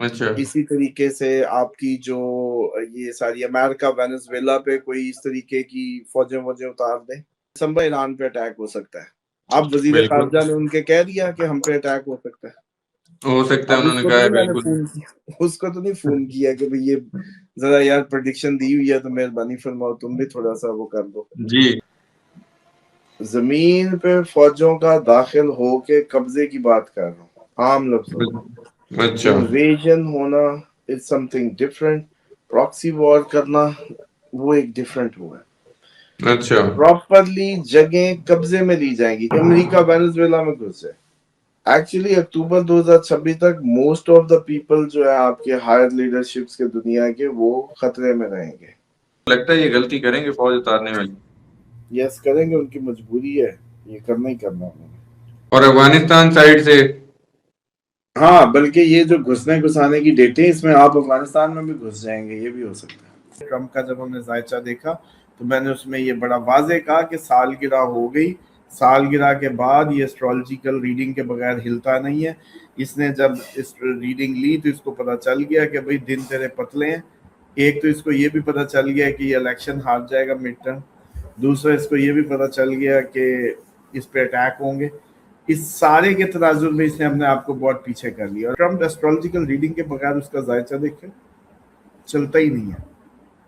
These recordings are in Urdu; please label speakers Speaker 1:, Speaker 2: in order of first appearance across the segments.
Speaker 1: اچھا
Speaker 2: اسی طریقے سے آپ کی جو یہ ساری امریکہ وینزویلا پہ کوئی اس طریقے کی فوجیں اتار دیں، دسمبر ایران پہ اٹیک ہو سکتا ہے. اب وزیر
Speaker 1: بالکل
Speaker 2: خارجہ نے ان کے کہہ دیا کہ ہم پہ اٹیک ہو سکتا ہے.
Speaker 1: ہو سکتا ہے،
Speaker 2: اب
Speaker 1: انہوں
Speaker 2: اس
Speaker 1: نے
Speaker 2: کو تو
Speaker 1: کہا ہے
Speaker 2: نہیں میں نے
Speaker 1: بالکل.
Speaker 2: فون کیا، اس کو تو نہیں فون کیا کہ بھئی یہ ذرا یار پریڈکشن دی ہوئی ہے تو مہربانی فرماؤ تم بھی تھوڑا سا وہ کر دو.
Speaker 1: جی
Speaker 2: زمین پہ فوجوں کا داخل ہو کے قبضے کی بات کر رہا ہوں عام لفظوں میں.
Speaker 1: اچھا
Speaker 2: انویژن ہونا is something different, proxy war کرنا وہ ایک ڈفرنٹ ہوا ہے.
Speaker 1: اچھا
Speaker 2: پراپرلی جگہیں قبضے میں لی جائیں گی. امریکہ وینزویلا میں گھس جائے. ایکچولی اکتوبر 2026 تک موسٹ آف دا پیپل جو ہے آپ کے ہائر لیڈرشپس کے دنیا کے وہ خطرے میں رہیں گے.
Speaker 1: لگتا ہے یہ غلطی کریں گے فوج اتارنے والی.
Speaker 2: یس کریں گے، ان کی مجبوری ہے، یہ کرنا ہی کرنا انہوں نے.
Speaker 1: اور افغانستان سائڈ سے
Speaker 2: ہاں بلکہ یہ جو گھسنے گھسانے کی ڈیٹیں اس میں آپ افغانستان میں بھی گھس جائیں گے، یہ بھی ہو سکتا ہے. ٹرمپ کا جب ہم نے ذائچہ دیکھا تو میں نے اس میں یہ بڑا واضح کہا کہ سالگرہ ہو گئی، سالگرہ کے بعد یہ اسٹرالوجیکل ریڈنگ کے بغیر ہلتا نہیں ہے. اس نے جب اس ریڈنگ لی تو اس کو پتا چل گیا کہ بھئی دن تیرے پتلے ہیں. ایک تو اس کو یہ بھی پتا چل گیا کہ یہ الیکشن ہار جائے گا مڈ ٹرم، دوسرا اس کو یہ بھی پتا چل گیا کہ اس پہ اٹیک ہوں گے. اس سارے کے تناظر میں اس نے اپنے آپ کو بہت پیچھے کر لیا. اور ٹرمپ اسٹرالوجیکل ریڈنگ کے بغیر اس کا ذائچہ دیکھے چلتا ہی نہیں ہے.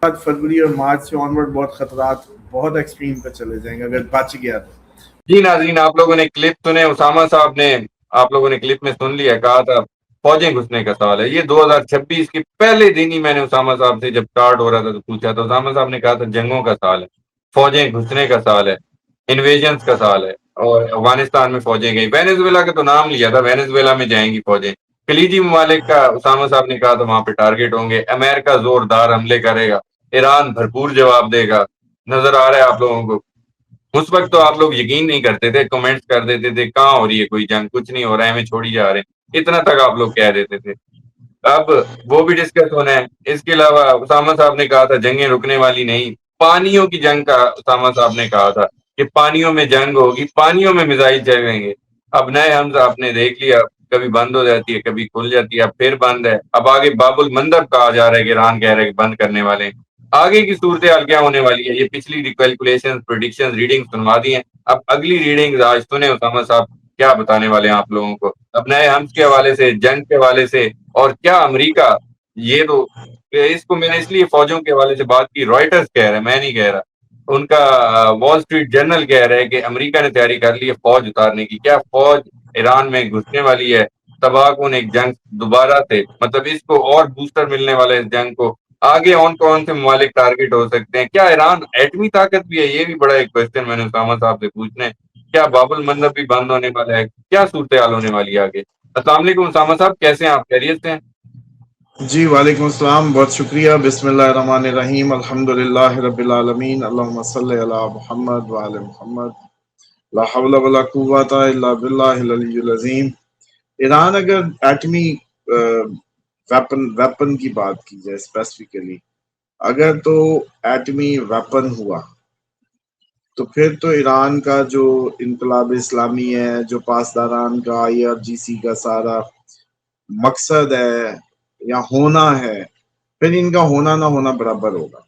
Speaker 2: آج فروری اور مارچ سے آنورڈ بہت خطرات بہت ایکسٹریم پہ چلے جائیں گے اگر بچ گیا تو.
Speaker 1: جی ناظرین، آپ لوگوں نے کلپ سنے، اسامہ صاحب نے، آپ لوگوں نے کلپ میں سن لیا، کہا تھا فوجیں گھسنے کا سوال ہے. یہ 2026 کے پہلے دن ہی میں نے اسامہ صاحب سے جب اسٹارٹ ہو رہا تھا تو پوچھا تھا. اسامہ صاحب نے کہا تھا جنگوں کا سوال ہے، فوجیں گھسنے کا سوال ہے، انویژنز کا سوال ہے. اور افغانستان میں فوجیں گئی، وینزویلا کا تو نام لیا تھا، وینزویلا میں جائیں گی فوجیں. خلیجی ممالک کا اسامہ صاحب نے کہا تھا وہاں پہ ٹارگیٹ ہوں گے. امریکہ زوردار حملے کرے گا، ایران بھرپور جواب دے گا. نظر آ رہا ہے آپ لوگوں کو. اس وقت تو آپ لوگ یقین نہیں کرتے تھے، کمنٹس کر دیتے تھے کہاں ہو رہی ہے کوئی جنگ، کچھ نہیں ہو رہا ہے، ہمیں چھوڑی جا رہے ہیں، اتنا تک آپ لوگ کہہ دیتے تھے. اب وہ بھی ڈسکس ہونا ہے. اس کے علاوہ اسامہ صاحب نے کہا تھا جنگیں رکنے والی نہیں، پانیوں کی جنگ کا اسامہ صاحب نے کہا تھا کہ پانیوں میں جنگ ہوگی، پانیوں میں میزائل چلیں گے. اب نئے حمزہ آپ نے دیکھ لیا، کبھی بند ہو جاتی ہے، کبھی کھل جاتی ہے، اب پھر بند ہے. اب آگے باب المندب کہا جا رہا ہے کہ ایران کہہ رہا ہے کہ بند کرنے والے ہیں. آگے کی صورتحال کیا ہونے والی ہے؟ یہ پچھلی کیلکولیشن پریڈکشن ریڈنگ سنوا دی ہیں، اب اگلی ریڈنگ آج سنیں اسامہ صاحب کیا بتانے والے ہیں آپ لوگوں کو. اب نئے حمز کے حوالے سے، جنگ کے حوالے سے، اور کیا امریکہ، یہ تو اس کو میں نے اس لیے فوجوں کے حوالے سے بات کی، رائٹرز کہہ رہے ہیں، میں نہیں کہہ رہا. ان کا وال اسٹریٹ جرنل کہہ رہے ہیں کہ امریکہ نے تیاری کر لی ہے فوج اتارنے کی. کیا فوج ایران میں گھسنے والی ہے؟ تباہ کن ایک جنگ دوبارہ سے، مطلب اس کو اور بوسٹر ملنے والا ہے اس جنگ کو. آگے کون سے ممالک ٹارگیٹ ہو سکتے ہیں؟ کیا ایران ایٹمی طاقت بھی ہے؟ یہ بھی بڑا ایک کوشچن میں نے اسامہ صاحب سے پوچھنا ہے. کیا باب المندب بھی بند ہونے والا ہے؟ کیا صورتحال ہونے والی ہے آگے؟ السلام علیکم اسامہ صاحب، کیسے ہیں آپ؟ خیریت سے ہیں؟
Speaker 2: جی وعلیکم السلام، بہت شکریہ. بسم اللہ الرحمن الرحیم، الحمدللہ رب العالمین، اللہم صلی علی محمد وعلی محمد، لا حول ولا قوت الا باللہ العلی العظیم. ایران اگر ایٹمی ویپن کی بات کی جائے اسپیسیفکلی، اگر تو ایٹمی ویپن ہوا تو پھر تو ایران کا جو انقلاب اسلامی ہے، جو پاسداران کا IRGC کا سارا مقصد ہے یا ہونا ہے، پھر ان کا ہونا نہ ہونا برابر ہوگا.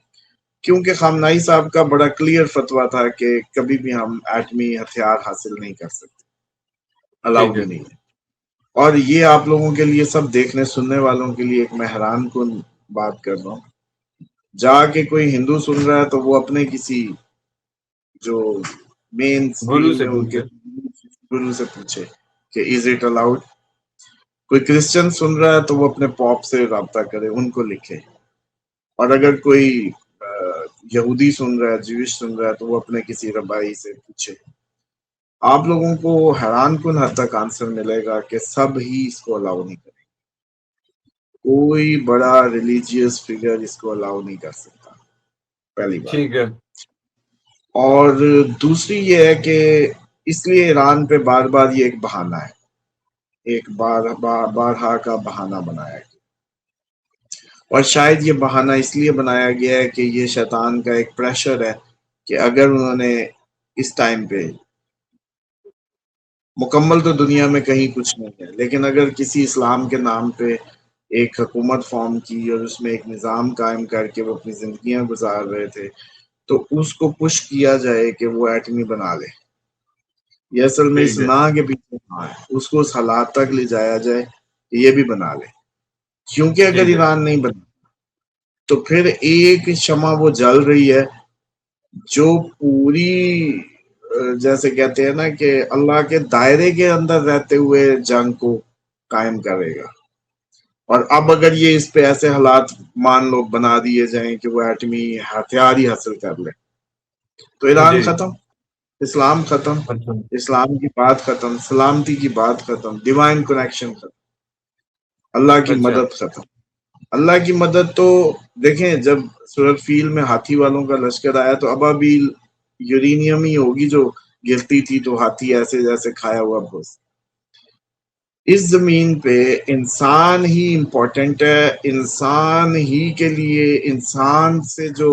Speaker 2: کیونکہ خامنائی صاحب کا بڑا کلیئر فتویٰ تھا کہ کبھی بھی ہم ایٹمی ہتھیار حاصل نہیں کر سکتے، الاؤ
Speaker 1: ٹھیک ہے.
Speaker 2: بھی نہیں ہے. اور یہ آپ لوگوں کے لیے، سب دیکھنے سننے والوں کے لیے ایک میں حیران کن بات کر رہا ہوں. جا کے کوئی ہندو سن رہا ہے تو وہ اپنے کسی جو مین
Speaker 1: گرو
Speaker 2: اسٹریم
Speaker 1: سے
Speaker 2: میں ان کے
Speaker 1: پوچھے.
Speaker 2: گرو سے پوچھے کہ از اٹ الاؤڈ. کوئی کرسچن سن رہا ہے تو وہ اپنے پاپ سے رابطہ کرے، ان کو لکھے. اور اگر کوئی یہودی سن رہا ہے، جوش سن رہا ہے، تو وہ اپنے کسی ربائی سے پوچھے. آپ لوگوں کو حیران کن حد تک آنسر ملے گا کہ سب ہی اس کو الاؤ نہیں کریں. کوئی بڑا ریلیجیس فگر اس کو الاؤ نہیں کر سکتا، پہلی بات.
Speaker 1: ٹھیک ہے.
Speaker 2: اور دوسری یہ ہے کہ اس لیے ایران پہ بار بار یہ ایک بہانہ ہے، ایک بارہا کا بہانہ بنایا گیا. اور شاید یہ بہانہ اس لیے بنایا گیا ہے کہ یہ شیطان کا ایک پریشر ہے کہ اگر انہوں نے اس ٹائم پہ، مکمل تو دنیا میں کہیں کچھ نہیں ہے، لیکن اگر کسی اسلام کے نام پہ ایک حکومت فارم کی اور اس میں ایک نظام قائم کر کے وہ اپنی زندگیاں گزار رہے تھے، تو اس کو پش کیا جائے کہ وہ ایٹمی بنا لے، یہ اصل میں اس
Speaker 1: ٹھیک ہے
Speaker 2: نا کے پیچھے ہاں ہے، اس کو اس حالات تک لے جایا جائے کہ یہ بھی بنا لے، کیونکہ اگر
Speaker 1: ٹھیک ہے
Speaker 2: ایران نہیں بنا تو پھر ایک شمع وہ جل رہی ہے جو پوری جیسے کہتے ہیں نا کہ اللہ کے دائرے کے اندر رہتے ہوئے جنگ کو قائم کرے گا۔ اور اب اگر یہ اس پہ ایسے حالات مان لو بنا دیے جائیں کہ وہ ایٹمی ہتھیار ہی حاصل کر لے، تو ایران
Speaker 1: جی
Speaker 2: ختم، اسلام ختم،
Speaker 1: اچھا
Speaker 2: اسلام کی بات ختم، سلامتی کی بات ختم، ڈیوائن کنیکشن ختم، اللہ کی
Speaker 1: اچھا
Speaker 2: مدد ختم۔ اللہ کی مدد تو دیکھیں، جب سورت فیل میں ہاتھی والوں کا لشکر آیا تو ابابیل یورینیم ہی ہوگی جو گرتی تھی، تو ہاتھی ایسے جیسے کھایا ہوا بھوس۔ اس زمین پہ انسان ہی امپورٹنٹ ہے، انسان ہی کے لیے انسان سے جو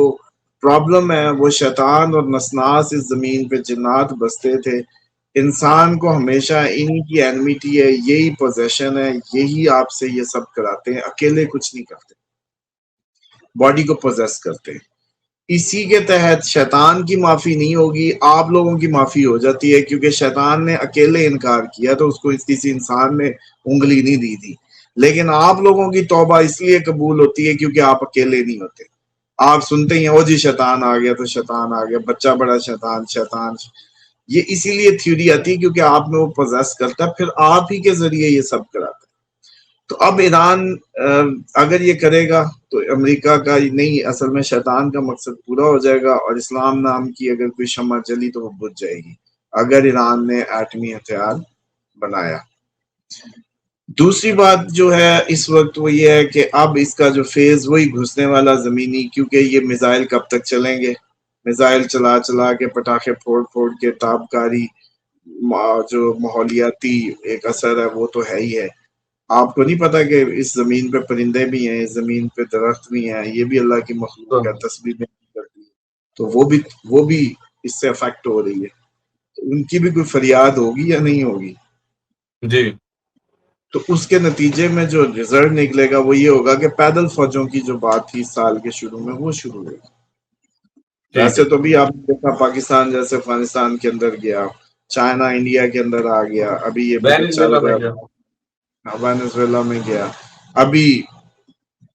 Speaker 2: پرابلم ہے وہ شیطان اور نسناس اس زمین پہ جنات بستے تھے، انسان کو ہمیشہ انہی کی اینمیٹی ہے، یہی پوزیشن ہے، یہی آپ سے یہ سب کراتے ہیں، اکیلے کچھ نہیں کرتے، باڈی کو پوزیس کرتے ہیں۔ اسی کے تحت شیطان کی معافی نہیں ہوگی، آپ لوگوں کی معافی ہو جاتی ہے، کیونکہ شیطان نے اکیلے انکار کیا تو اس کو کسی انسان نے انگلی نہیں دی تھی، لیکن آپ لوگوں کی توبہ اس لیے قبول ہوتی ہے کیونکہ آپ اکیلے نہیں ہوتے۔ آپ سنتے ہی ہیں او جی شیطان آ گیا تو شیطان آ گیا، بچہ بڑا شیطان شیطان، یہ اسی لیے تھیوری آتی ہے کیونکہ آپ میں وہ پوزیس کرتا ہے، پھر آپ ہی کے ذریعے یہ سب کراتا ہے۔ تو اب ایران اگر یہ کرے گا تو امریکہ کا نہیں، اصل میں شیطان کا مقصد پورا ہو جائے گا، اور اسلام نام کی اگر کوئی شمع جلی تو وہ بجھ جائے گی اگر ایران نے ایٹمی ہتھیار بنایا۔ دوسری بات جو ہے اس وقت وہ یہ ہے کہ اب اس کا جو فیز وہی گھسنے والا زمینی، کیونکہ یہ میزائل کب تک چلیں گے، میزائل چلا چلا کے پٹاخے پھوڑ پھوڑ کے تابکاری، جو ماحولیاتی ایک اثر ہے وہ تو ہے ہی ہے۔ آپ کو نہیں پتا کہ اس زمین پہ پرندے بھی ہیں، اس زمین پہ درخت بھی ہیں، یہ بھی اللہ کی مخلوق ہے، تسبیح کرتی ہے، تو وہ بھی اس سے افیکٹ ہو رہی ہے، ان کی بھی کوئی فریاد ہوگی یا نہیں ہوگی؟
Speaker 1: جی
Speaker 2: تو اس کے نتیجے میں جو رزلٹ نکلے گا وہ یہ ہوگا کہ پیدل فوجوں کی جو بات تھی سال کے شروع میں وہ شروع ہوگی۔
Speaker 1: ٹھیک ہے
Speaker 2: ویسے تو بھی آپ نے دیکھا پاکستان جیسے افغانستان کے اندر گیا، چائنا انڈیا کے اندر آ گیا، ابھی یہ بھی تو چل
Speaker 1: وینزویلا میں
Speaker 2: رہا
Speaker 1: کیا
Speaker 2: ہے، وینزویلا میں گیا، ابھی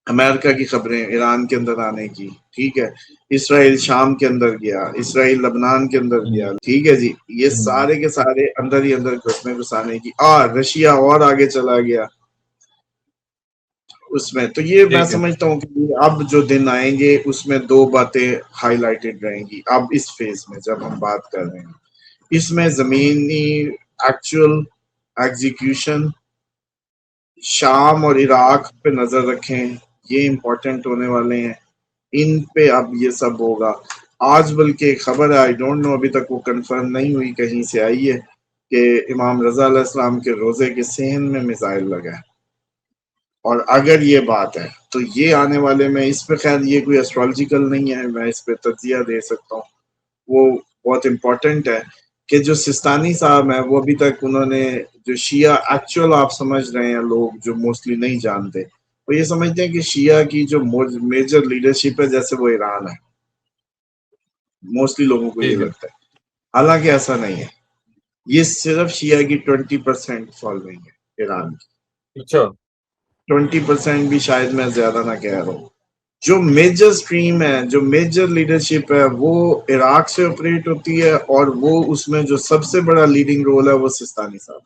Speaker 2: امریکہ کی خبریں ایران کے اندر آنے کی، ٹھیک ہے، اسرائیل شام کے اندر گیا، اسرائیل لبنان کے اندر گیا، ٹھیک ہے جی، یہ سارے کے سارے اندر ہی اندر گھسنے گھسانے کی، رشیا اور آگے چلا گیا اس میں۔ تو یہ میں
Speaker 1: ٹھیک ہے
Speaker 2: سمجھتا ہوں کہ اب جو دن آئیں گے اس میں دو باتیں ہائی لائٹڈ رہیں گی اب اس فیز میں جب ہم بات کر رہے ہیں، اس میں زمینی ایکچوئل ایگزیکیوشن شام اور عراق پہ نظر رکھیں، یہ امپورٹنٹ ہونے والے ہیں، ان پہ اب یہ سب ہوگا۔ آج بلکہ ایک خبر ہے، آئی ڈونٹ نو، ابھی تک وہ کنفرم نہیں ہوئی، کہیں سے آئی ہے کہ امام رضا علیہ السلام کے روزے کے صحن میں میزائل لگا ہے، اور اگر یہ بات ہے تو یہ آنے والے میں اس پہ، خیر یہ کوئی اسٹرالوجیکل نہیں ہے، میں اس پہ تجزیہ دے سکتا ہوں، وہ بہت امپورٹنٹ ہے کہ جو سستانی صاحب ہیں وہ ابھی تک انہوں نے جو شیعہ ایکچوئل آپ سمجھ رہے ہیں، لوگ جو موسٹلی نہیں جانتے وہ یہ سمجھتے ہیں کہ شیعہ کی جو میجر لیڈرشپ ہے جیسے وہ ایران ہے، موسٹلی لوگوں کو یہ
Speaker 1: ٹھیک ہے
Speaker 2: لگتا ہے، حالانکہ ایسا نہیں ہے، یہ صرف شیعہ کی 20% فالوئنگ ہے ایران کی،
Speaker 1: اچھا
Speaker 2: 20% بھی شاید میں زیادہ نہ کہہ رہا ہوں۔ جو میجر سٹریم ہے، جو میجر لیڈرشپ ہے وہ عراق سے آپریٹ ہوتی ہے، اور وہ اس میں جو سب سے بڑا لیڈنگ رول ہے وہ سستانی صاحب،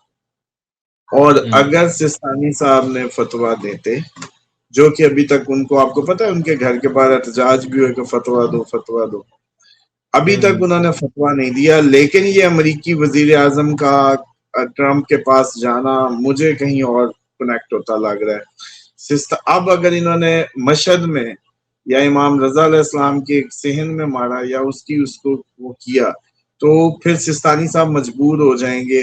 Speaker 2: اور اگر سستانی صاحب نے فتویٰ دیتے، جو کہ ابھی تک ان کو، آپ کو پتہ ہے ان کے گھر کے باہر احتجاج بھی ہوئے کہ فتویٰ دو فتویٰ دو، ابھی تک انہوں نے فتویٰ نہیں دیا، لیکن یہ امریکی وزیر اعظم کا ٹرمپ کے پاس جانا مجھے کہیں اور کنیکٹ ہوتا لگ رہا ہے۔ اب اگر انہوں نے مشہد میں یا امام رضا علیہ السلام کے صحن میں مارا یا اس کو وہ کیا، تو پھر سستانی صاحب مجبور ہو جائیں گے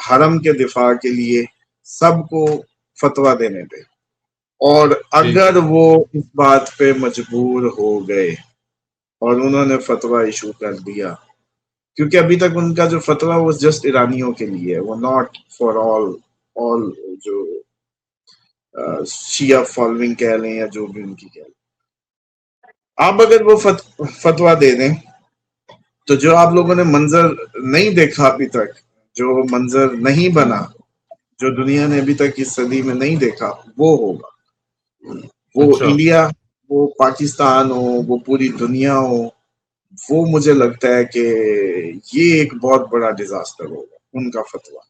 Speaker 2: حرم کے دفاع کے لیے سب کو فتویٰ دینے پہ، اور
Speaker 1: ٹھیک ہے
Speaker 2: اگر وہ اس بات پہ مجبور ہو گئے اور انہوں نے فتویٰ ایشو کر دیا، کیونکہ ابھی تک ان کا جو فتویٰ وہ جسٹ ایرانیوں کے لیے ہے، وہ ناٹ فار آل جو شیعہ فالوئنگ کہہ لیں یا جو بھی ان کی کہہ لیں. آپ اگر وہ فتویٰ دے دیں تو جو آپ لوگوں نے منظر نہیں دیکھا ابھی تک، جو منظر نہیں بنا، جو دنیا نے ابھی تک اس صدی میں نہیں دیکھا، وہ ہوگا. وہ
Speaker 1: اچھا
Speaker 2: انڈیا، وہ پاکستان ہو، وہ پوری دنیا ہو، وہ مجھے لگتا ہے کہ یہ ایک بہت بڑا ڈیزاسٹر ہوگا ان کا فتویٰ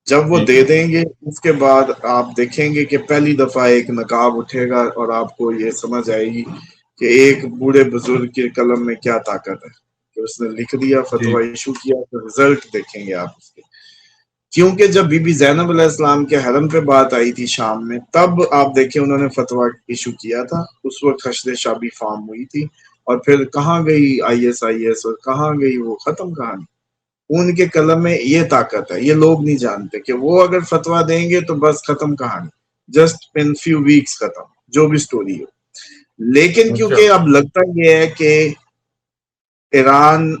Speaker 2: جب وہ
Speaker 1: ٹھیک
Speaker 2: دے
Speaker 1: ہے
Speaker 2: دیں گے. اس کے بعد آپ دیکھیں گے کہ پہلی دفعہ ایک نقاب اٹھے گا اور آپ کو یہ سمجھ آئے گی کہ ایک بوڑھے بزرگ کے قلم میں کیا طاقت ہے کہ اس نے لکھ دیا،
Speaker 1: ٹھیک
Speaker 2: فتویٰ ایشو کیا، تو رزلٹ دیکھیں گے آپ اس کے. کیونکہ جب بی بی زینب علیہ السلام کے حرم پہ بات آئی تھی شام میں، تب آپ دیکھیں انہوں نے فتویٰ ایشو کیا تھا. اس وقت حشد شابی فارم ہوئی تھی، اور پھر کہاں گئی IS اور کہاں گئی وہ، ختم کہانی. ان کے قلم میں یہ طاقت ہے، یہ لوگ نہیں جانتے کہ وہ اگر فتویٰ دیں گے تو بس ختم کہانی، جسٹ ان فیو ویکس ختم، جو بھی سٹوری ہو. لیکن
Speaker 1: اچھا
Speaker 2: کیونکہ اب لگتا یہ ہے کہ ایران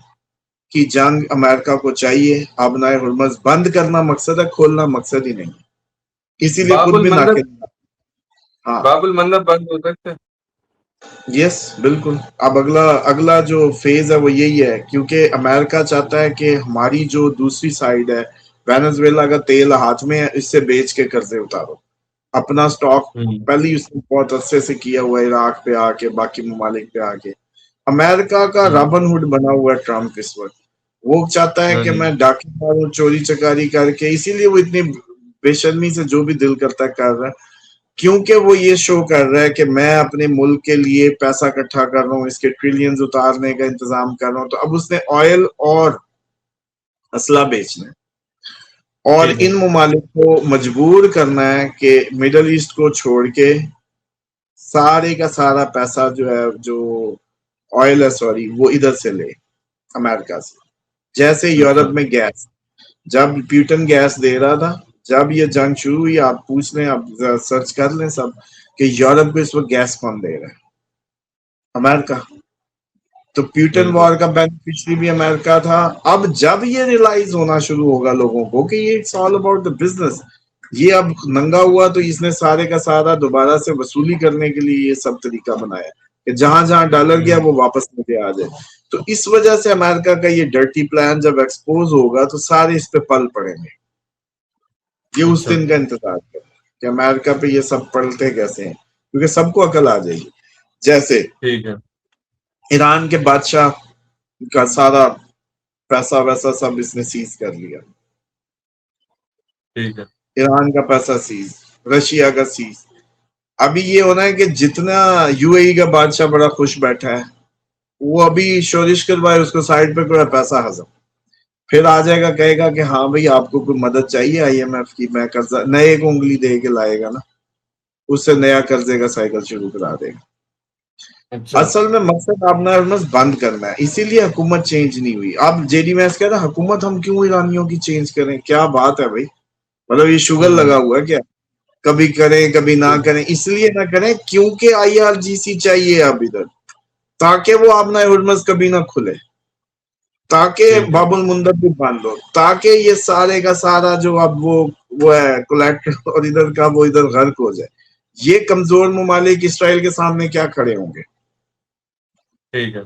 Speaker 2: کی جنگ امریکہ کو چاہیے، آبنائے ہرمز بند کرنا مقصد ہے، کھولنا مقصد ہی نہیں، اسی لیے
Speaker 1: باب
Speaker 2: خود بھی
Speaker 1: المندب،
Speaker 2: ناکد. ہاں
Speaker 1: باب المندب بند ہو سکتا ہے.
Speaker 2: یس بالکل. اب اگلا جو فیز ہے وہ یہی ہے، کیونکہ امریکہ چاہتا ہے کہ ہماری جو دوسری سائڈ ہے، وینزویلا کا تیل ہاتھ میں ہے، اس سے بیچ کے قرضے اتارو. اپنا سٹاک
Speaker 1: ہوں
Speaker 2: پہلے اس نے بہت عرصے سے کیا ہوا ہے، عراق پہ آ کے، باقی ممالک پہ آ کے. امریکہ کا
Speaker 1: ہوں
Speaker 2: رابن ہوڈ بنا ہوا ہے ٹرمپ اس وقت. وہ چاہتا ہے
Speaker 1: ہاں
Speaker 2: کہ
Speaker 1: جی
Speaker 2: میں ڈاکے ماروں، چوری چکاری کر کے، اسی لیے وہ اتنی بے شرمی سے جو بھی دل کرتا ہے کر رہا ہے، کیونکہ وہ یہ شو کر رہا ہے کہ میں اپنے ملک کے لیے پیسہ اکٹھا کر رہا ہوں، اس کے ٹریلینز اتارنے کا انتظام کر رہا ہوں. تو اب اس نے آئل اور اسلحہ بیچنا ہے، اور
Speaker 1: ٹھیک ہے
Speaker 2: ان ممالک کو مجبور کرنا ہے کہ مڈل ایسٹ کو چھوڑ کے سارے کا سارا پیسہ جو ہے، جو آئل ہے سوری، وہ ادھر سے لے، امریکہ سے. جیسے
Speaker 1: اچھا
Speaker 2: یورپ میں گیس، جب پیوٹن گیس دے رہا تھا، جب یہ جنگ شروع ہوئی، آپ پوچھ لیں، آپ سرچ کر لیں سب، کہ یورپ کو اس وقت گیس کون دے رہا ہے؟ امریکہ. تو پیوٹن
Speaker 1: بالکل
Speaker 2: وار کا بینیفیشری بھی امریکہ تھا. اب جب یہ ریلائز ہونا شروع ہوگا لوگوں کو کہ یہ it's all about the business, یہ اب ننگا ہوا، تو اس نے سارے کا سارا دوبارہ سے وصولی کرنے کے لیے یہ سب طریقہ بنایا کہ جہاں جہاں ڈالر گیا
Speaker 1: ہوں
Speaker 2: وہ واپس مجھے آ جائے. تو اس وجہ سے امریکہ کا یہ ڈرٹی پلان جب ایکسپوز ہوگا تو سارے اس پہ پل پڑیں گے. یہ اس
Speaker 1: اچھا
Speaker 2: دن کا انتظار کریں کہ امریکہ پہ یہ سب پلٹے کیسے ہیں، کیونکہ سب کو عقل آ جائے گی. جیسے
Speaker 1: ٹھیک ہے
Speaker 2: ایران کے بادشاہ کا سارا پیسہ ویسا سب اس نے سیز کر لیا،
Speaker 1: ٹھیک ہے
Speaker 2: ایران کا پیسہ سیز، رشیا کا سیز. ابھی یہ ہونا ہے کہ جتنا UAE کا بادشاہ بڑا خوش بیٹھا ہے، وہ ابھی شورش کروائے، اس کو سائڈ پہ کوئی پیسہ ہضم، پھر آ جائے گا، کہے گا کہ ہاں بھائی آپ کو کوئی مدد چاہیے IMF کی، میں قرضہ نئے کو انگلی دے کے لائے گا نا، اس سے نیا قرضے کا سائیکل شروع کرا دے گا.
Speaker 1: اچھا
Speaker 2: اصل میں مقصد آبنا بند کرنا ہے، اسی لیے حکومت چینج نہیں ہوئی. اب JD وینس کہہ رہا ہے حکومت ہم کیوں ایرانیوں کی چینج کریں؟ کیا بات ہے بھائی، مطلب یہ شوگر
Speaker 1: ہوں
Speaker 2: لگا ہوا ہے کیا؟ کبھی کریں کبھی نہ کریں. اس لیے نہ کریں کیونکہ IRGC چاہیے اب ادھر، تاکہ وہ آبنا ہرمز کبھی نہ کھلے، تاکہ
Speaker 1: ٹھیک ہے
Speaker 2: باب المندب بھی بند ہو، تاکہ یہ سارے کا سارا جو اب وہ ہے کولیکٹر اور ادھر کا وہ ادھر غرق ہو جائے. یہ کمزور ممالک اسرائیل کے سامنے کیا کھڑے ہوں گے؟
Speaker 1: ٹھیک ہے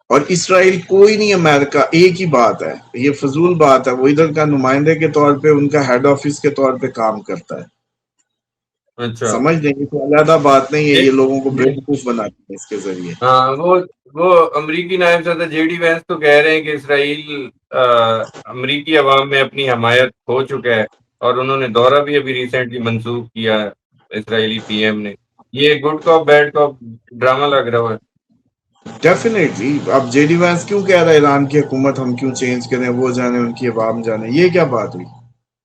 Speaker 2: اور اسرائیل کوئی نہیں، امریکہ ایک ہی بات ہے، یہ فضول بات ہے، وہ ادھر کا نمائندے کے طور پہ، ان کا ہیڈ آفس کے طور پہ کام کرتا ہے.
Speaker 1: اچھا
Speaker 2: سمجھ لیں گے تو علیحدہ بات نہیں ہے،
Speaker 1: یہ
Speaker 2: یہ لوگوں کو بیوقوف بناتی ہے اس کے ذریعے.
Speaker 1: ہاں وہ امریکی نائب صدر JD وینس تو کہہ رہے ہیں کہ اسرائیل امریکی عوام میں اپنی حمایت کھو چکا ہے، اور انہوں نے دورہ بھی ابھی ریسنٹلی منسوخ کیا ہے اسرائیلی PM نے. یہ گڈ کاپ بیڈ کاپ ڈرامہ لگ رہا ہے.
Speaker 2: ڈیفینیٹلی. اب JD وینس کیوں کہہ رہا ہے ایران کی حکومت ہم کیوں چینج کریں، وہ جانے ان کی عوام جانے، یہ کیا بات ہوئی؟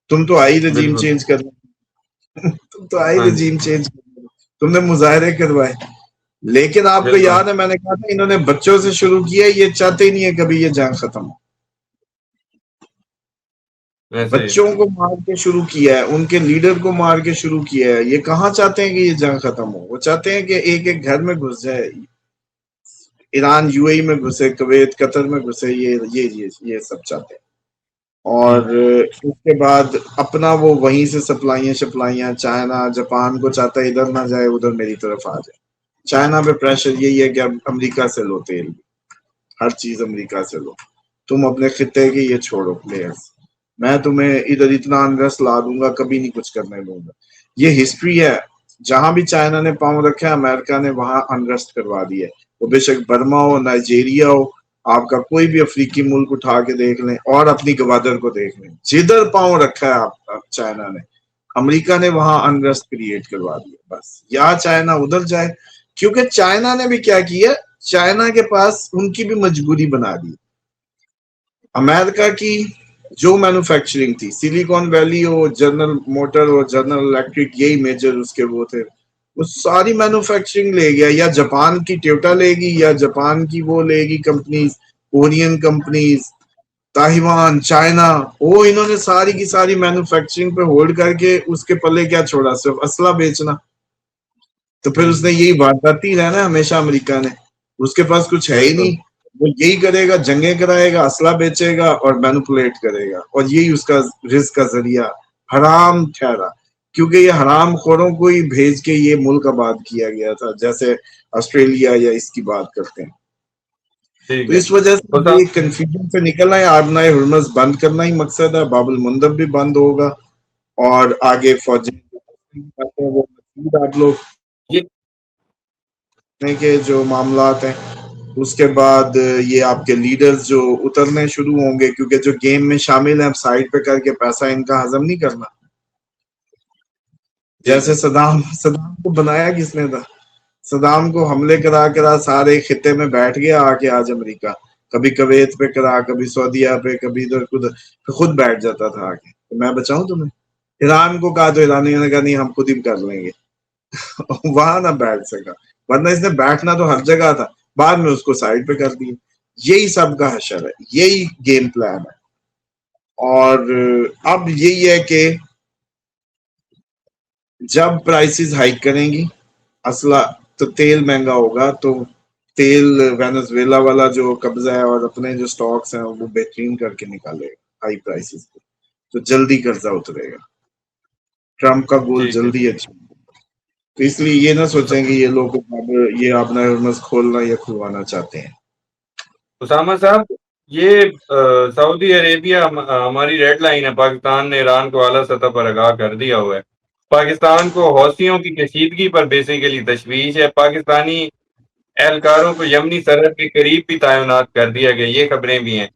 Speaker 2: تم تو آئی رجیم
Speaker 1: بالکل
Speaker 2: چینج کرنا، تم تو آئی
Speaker 1: ہاں جی
Speaker 2: رجیم چینج کرنا، تم نے مظاہرے کروائے. لیکن آپ کو
Speaker 1: بالکل
Speaker 2: یاد ہے میں نے کہا تھا انہوں نے بچوں سے شروع کیا، یہ چاہتے ہی نہیں ہے کبھی یہ جنگ ختم ہو.
Speaker 1: ویسے ہی
Speaker 2: بچوں کو مار کے شروع کیا ہے، ان کے لیڈر کو مار کے شروع کیا ہے. یہ کہاں چاہتے ہیں کہ یہ جنگ ختم ہو؟ وہ چاہتے ہیں کہ ایک ایک گھر میں گھس جائے، ایران UAE میں گھسے، کویت قطر میں گھسے، یہ سب چاہتے ہیں. اور اس کے بعد اپنا وہ وہیں سے سپلائیاں چائنا جاپان کو چاہتا ہے ادھر نہ جائے ادھر میری طرف آ جائے. چائنا پہ پریشر یہی ہے کہ اب امریکہ سے لو تیل، ہر چیز امریکہ سے لو، تم اپنے خطے کے یہ چھوڑو پلیئرز، میں تمہیں ادھر اتنا انریسٹ لا دوں گا کبھی نہیں کچھ کرنے دوں گا. یہ ہسٹری ہے، جہاں بھی چائنا نے پاؤں رکھا ہے امریکہ نے وہاں انریسٹ کروا دی ہے. وہ بے شک برما ہو، نائجیریا ہو، آپ کا کوئی بھی افریقی ملک اٹھا کے دیکھ لیں اور اپنی گوادر کو دیکھ لیں، جدھر پاؤں رکھا ہے آپ چائنا نے، امریکہ نے وہاں انریسٹ کریٹ کروا دیا. بس یا چائنا ادھر جائے، کیونکہ چائنا نے بھی کیا کیا، چائنا کے پاس ان کی بھی مجبوری بنا دی. امریکہ کی جو مینوفیکچرنگ تھی، سلیکون ویلی ہو، جنرل موٹر اور جنرل الیکٹرک، یہی میجر اس کے وہ تھے، وہ ساری مینوفیکچرنگ لے گیا. یا جاپان کی ٹویوٹا لے گی، یا جاپان کی وہ لے گی companies, Korean companies, Taiwan, China, وہ انہوں نے ساری کی ساری مینوفیکچرنگ پہ ہولڈ کر کے اس کے پلے کیا چھوڑا، صرف اسلحہ بیچنا. تو پھر اس نے یہی وارداتی رہنا ہمیشہ امریکہ نے، اس کے پاس کچھ ہے ہی
Speaker 1: بالکل
Speaker 2: نہیں. وہ یہی کرے گا، جنگیں کرائے گا، اسلحہ بیچے گا اور مینوپولیٹ کرے گا، اور یہی اس کا رزق کا ذریعہ حرام ٹھہرا. کیونکہ یہ حرام خوروں کو ہی بھیج کے یہ ملک آباد کیا گیا تھا، جیسے آسٹریلیا یا اس کی بات کرتے ہیں. تو
Speaker 1: ٹھیک ہے
Speaker 2: اس وجہ سے یہ
Speaker 1: حسام
Speaker 2: کنفیوژن سے نکلنا ہے، آبنائے ہرمز بند کرنا ہی مقصد ہے. باب المندب بھی بند ہوگا، اور آگے فوجی وہ مزید آپ لوگ
Speaker 1: یہ
Speaker 2: کے جو معاملات ہیں، اس کے بعد یہ آپ کے لیڈرز جو اترنے شروع ہوں گے، کیونکہ جو گیم میں شامل ہیں اب سائڈ پہ کر کے پیسہ ان کا ہضم نہیں کرنا.
Speaker 1: ٹھیک ہے
Speaker 2: جیسے صدام کو بنایا کس نے تھا، صدام کو حملے کرا سارے خطے میں بیٹھ گیا آ کے آج امریکہ، کبھی کویت پہ کرا، کبھی سعودیہ پہ، کبھی ادھر خود بیٹھ جاتا تھا آ کے. تو میں بچاؤں تمہیں؟ ایران کو کہا تو ایرانیوں نے کہا نہیں ہم خود ہی کر لیں گے. وہاں نہ بیٹھ سکا، ورنہ اس نے بیٹھنا تو ہر جگہ تھا، بعد میں اس کو سائڈ پہ کر دیا. یہی سب کا حشر ہے، یہی گیم پلان ہے. اور اب یہی ہے کہ جب پرائسز ہائیک کریں گی اسلحہ تو تیل مہنگا ہوگا، تو تیل وینزویلا والا جو قبضہ ہے اور اپنے جو سٹاکس ہیں وہ بہترین کر کے نکالے گا ہائی پرائسز پہ، تو جلدی قرضہ اترے گا. ٹرمپ کا گول
Speaker 1: ٹھیک ہے
Speaker 2: جلدی اچھا. تو اس لیے یہ نہ سوچیں کہ یہ لوگ یہ اپنا ہرمز کھولنا یا کھلوانا چاہتے ہیں.
Speaker 1: اسامہ صاحب، یہ سعودی عربیہ ہماری ریڈ لائن ہے. پاکستان نے ایران کو اعلیٰ سطح پر آگاہ کر دیا ہوا ہے. پاکستان کو حوثیوں کی کشیدگی پر بیسیکلی تشویش ہے. پاکستانی اہلکاروں کو یمنی سرحد کے قریب بھی تعینات کر دیا گیا، یہ خبریں بھی ہیں.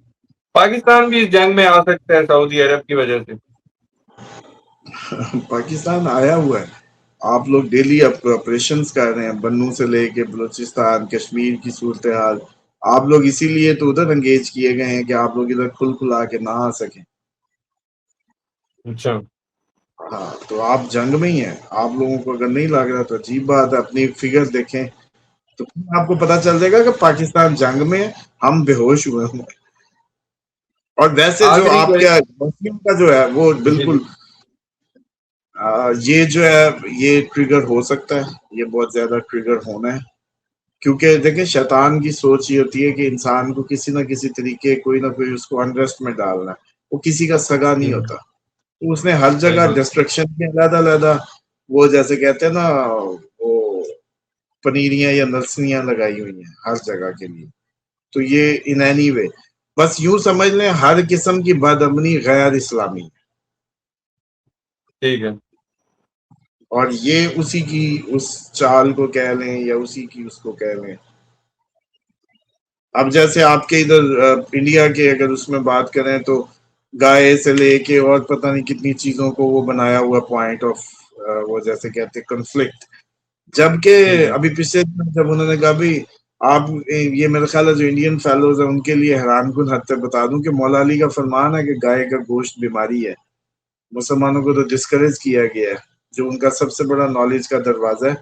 Speaker 1: پاکستان بھی اس جنگ میں آ سکتا ہے سعودی عرب کی وجہ سے.
Speaker 2: پاکستان آیا ہوا ہے، آپ لوگ ڈیلی آپریشنز کر رہے ہیں، بنو سے لے کے بلوچستان کشمیر کی صورتحال. آپ لوگ اسی لیے تو ادھر انگیج کیے گئے ہیں کہ آپ لوگ ادھر کھل کھلا کے نہ آ سکیں.
Speaker 1: اچھا
Speaker 2: ہاں تو آپ جنگ میں ہی ہیں. آپ لوگوں کو اگر نہیں لگ رہا تو عجیب بات ہے، اپنی فگر دیکھیں تو آپ کو پتا چل جائے گا کہ پاکستان جنگ میں ہے، ہم بے ہوش ہوئے ہوں. اور ویسے جو
Speaker 1: آخری
Speaker 2: آپ کا مسلم کا جو ہے وہ
Speaker 1: جی
Speaker 2: بالکل
Speaker 1: جی
Speaker 2: یہ جو ہے یہ ٹریگر ہو سکتا ہے، یہ بہت زیادہ ٹریگر ہونا ہے. کیونکہ دیکھیں شیطان کی سوچ یہ ہوتی ہے کہ انسان کو کسی نہ کسی طریقے کوئی نہ کوئی اس کو انریسٹ میں ڈالنا ہے. وہ کسی کا سگا نہیں ہوتا، تو اس نے ہر جگہ
Speaker 1: بالکل
Speaker 2: ڈسٹرکشن کے علیحدہ علیحدہ وہ جیسے کہتے ہیں نا وہ پنیریاں یا نرسریاں لگائی ہوئی ہیں ہر جگہ کے لیے. تو یہ ان اینی وے بس یوں سمجھ لیں ہر قسم کی بد امنی غیر اسلامی ہے.
Speaker 1: ٹھیک ہے
Speaker 2: اور یہ اسی کی اس چال کو کہہ لیں یا اسی کی اس کو کہہ لیں. اب جیسے آپ کے ادھر انڈیا کے اگر اس میں بات کریں تو گائے سے لے کے اور پتہ نہیں کتنی چیزوں کو وہ بنایا ہوا پوائنٹ آف وہ جیسے کہتے ہیں کنفلکٹ.
Speaker 1: ٹھیک
Speaker 2: جبکہ
Speaker 1: ہے
Speaker 2: ابھی پچھلے دن جب انہوں نے کہا بھی آپ یہ میرا خیال ہے جو انڈین فیلوز ہیں ان کے لیے حیران کن حد تک بتا دوں کہ مولا علی کا فرمان ہے کہ گائے کا گوشت بیماری ہے. مسلمانوں کو تو ڈسکریج کیا گیا ہے، جو ان کا سب سے بڑا نالج کا دروازہ ہے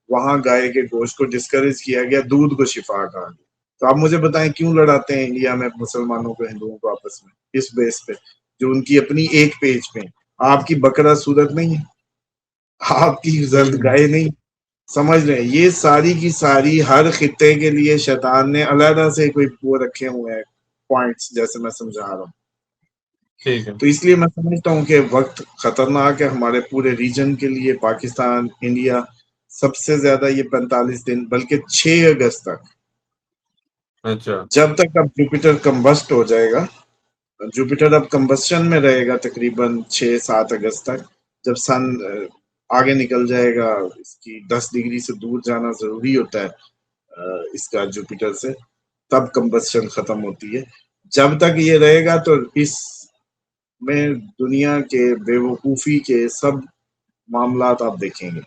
Speaker 2: وہاں گائے کے گوشت کو ڈسکریج کیا گیا، دودھ کو شفا کہا گیا. تو آپ مجھے بتائیں کیوں لڑاتے ہیں انڈیا میں مسلمانوں کو ہندوؤں کو آپس میں اس بیس پہ، جو ان کی اپنی ایک پیج پہ. آپ کی بکرا صورت نہیں ہے، آپ کی زرد گائے نہیں. سمجھ رہے ہیں یہ ساری کی ساری ہر خطے کے لیے شیطان نے علیحدہ سے کوئی وہ رکھے ہوئے ہیں پوائنٹس، جیسے میں سمجھا رہا ہوں.
Speaker 1: ٹھیک ہے
Speaker 2: تو اس لیے میں سمجھتا ہوں کہ وقت خطرناک ہے ہمارے پورے ریجن کے لیے، پاکستان، انڈیا، سب سے زیادہ یہ 45 دن، بلکہ 6 اگست تک،
Speaker 1: اچھا
Speaker 2: جب تک اب جوپیٹر کمبسٹ ہو جائے گا، جوپیٹر اب کمبسشن میں رہے گا تقریباً 6-7 اگست تک، جب سن آگے نکل جائے گا، اس کی 10 ڈگری سے دور جانا ضروری ہوتا ہے اس کا جوپیٹر سے، تب کمبسشن ختم ہوتی ہے۔ جب تک یہ رہے گا تو اس میں دنیا کے بے وقوفی کے سب معاملات آپ دیکھیں گے،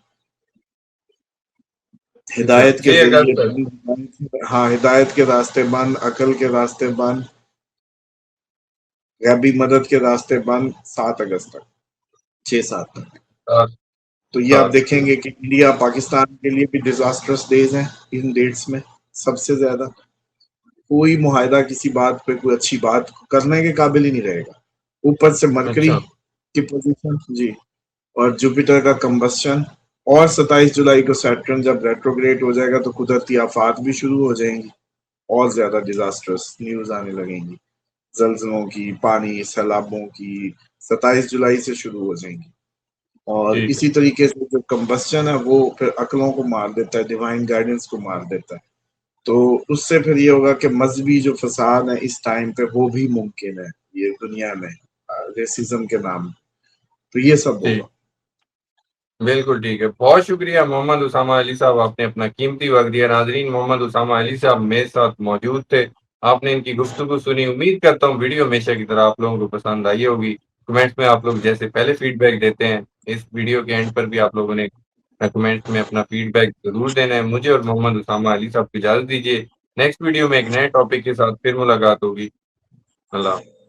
Speaker 1: اچھا
Speaker 2: ہدایت کے
Speaker 1: 6 اگست
Speaker 2: ذریعے
Speaker 1: تک
Speaker 2: بند، ہاں ہدایت کے راستے بند، عقل کے راستے بند، غیبی مدد کے راستے بند، 7 اگست تک، 6-7 تک۔
Speaker 1: 7
Speaker 2: تو یہ آپ
Speaker 1: 7
Speaker 2: دیکھیں گے کہ انڈیا پاکستان کے لیے بھی ڈیزاسٹرس ڈیز ہیں ان ڈیٹس میں، سب سے زیادہ کوئی معاہدہ کسی بات پہ، کوئی اچھی بات کرنے کے قابل ہی نہیں رہے گا۔ اوپر سے مرکری
Speaker 1: اچھا
Speaker 2: کی پوزیشن، جی، اور جوپیٹر کا کمبسشن، اور 27 جولائی کو سیٹرن جب ریٹروگریڈ ہو جائے گا تو قدرتی آفات بھی شروع ہو جائیں گی، اور زیادہ ڈیزاسٹرس نیوز آنے لگیں گی، زلزلوں کی، پانی، سیلابوں کی، 27 جولائی سے شروع ہو جائیں گی۔ اور
Speaker 1: ٹھیک ہے
Speaker 2: اسی طریقے سے جو کمبسچن ہے وہ پھر عقلوں کو مار دیتا ہے، ڈیوائن گائیڈنس کو مار دیتا ہے۔ تو اس سے پھر یہ ہوگا کہ مذہبی جو فساد ہے اس ٹائم پہ وہ بھی ممکن ہے یہ دنیا میں، ریسزم کے نام، تو یہ سب
Speaker 1: ٹھیک
Speaker 2: ہوگا۔
Speaker 1: بالکل ٹھیک ہے، بہت شکریہ محمد اسامہ علی صاحب، آپ نے اپنا قیمتی وقت دیا۔ ناظرین، محمد اسامہ علی صاحب میرے ساتھ موجود تھے، آپ نے ان کی گفتگو سنی، امید کرتا ہوں ویڈیو ہمیشہ کی طرح آپ لوگوں کو پسند آئی ہوگی۔ کمنٹس میں آپ لوگ جیسے پہلے فیڈ بیک دیتے ہیں، اس ویڈیو کے اینڈ پر بھی آپ لوگوں نے کمنٹس میں اپنا فیڈ بیک ضرور دینا ہے۔ مجھے اور محمد اسامہ علی صاحب کو اجازت دیجیے، نیکسٹ ویڈیو میں ایک نئے ٹاپک کے ساتھ پھر ملاقات ہوگی۔ اللہ حافظ۔